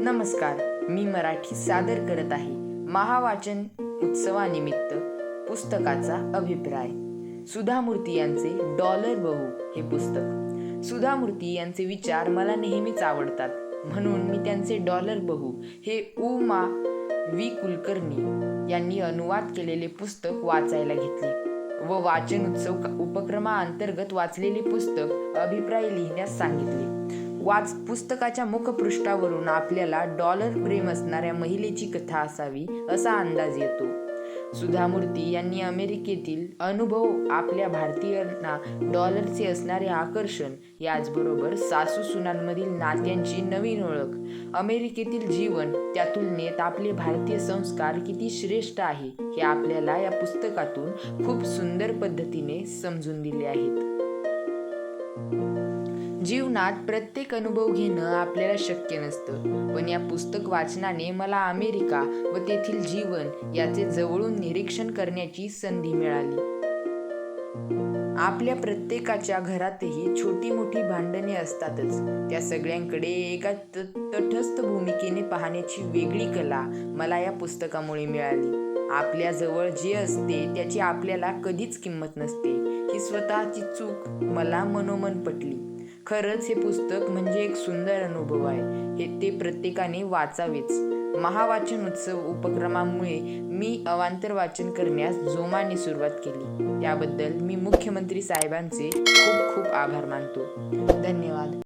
नमस्कार, मी मराठी सादर करत आहे महावाचन उत्सवानिमित्त पुस्तकाचा अभिप्राय. सुधा मूर्ती यांचे डॉलर बहू हे पुस्तक. सुधा मूर्ती यांचे विचार मला नेहमीच आवडतात, म्हणून मी त्यांचे डॉलर बहू हे उ.मा. वि. कुलकर्णी यांनी अनुवाद केलेले पुस्तक वाचायला घेतले व वाचन उत्सव उपक्रमाअंतर्गत वाचलेले पुस्तक अभिप्राय लिहिण्यास सांगितले. पुस्तकाच्या मुखपृष्ठावरून आपल्याला डॉलर प्रेम असणाऱ्या महिलेची कथा असावी असा अंदाज येतो. सुधा मूर्ती यांनी अमेरिकेतील अनुभव, आपल्या भारतीयांना डॉलरचे असणारे आकर्षण, याचबरोबर सासू सुनांमधील नात्यांची नवीन ओळख, अमेरिकेतील जीवन, त्या तुलनेत आपले भारतीय संस्कार किती श्रेष्ठ आहे हे आपल्याला या पुस्तकातून खूप सुंदर पद्धतीने समजून दिले आहेत. जीवनात प्रत्येक अनुभव घेणं आपल्याला शक्य नसतं, पण या पुस्तक वाचनाने मला अमेरिका व तेथील जीवन याचे जवळून निरीक्षण करण्याची संधी मिळाली. आपल्या प्रत्येकाच्या घरातही छोटी मोठी भांडणे असतातच. त्या सगळ्यांकडे एका तटस्थ भूमिकेने पाहण्याची वेगळी कला मला या पुस्तकामुळे मिळाली. आपल्या जवळ जे असते त्याची आपल्याला कधीच किंमत नसते, ही स्वतःची चूक मला मनोमन पटली. खरंच हे पुस्तक म्हणजे एक सुंदर अनुभव आहे, हे ते प्रत्येकाने वाचावेच. महावाचन उत्सव उपक्रमामुळे मी अवांतर वाचन करण्यास जोमाने सुरुवात केली. त्याबद्दल मी मुख्यमंत्री साहेबांचे खूप खूप आभार मानतो. धन्यवाद.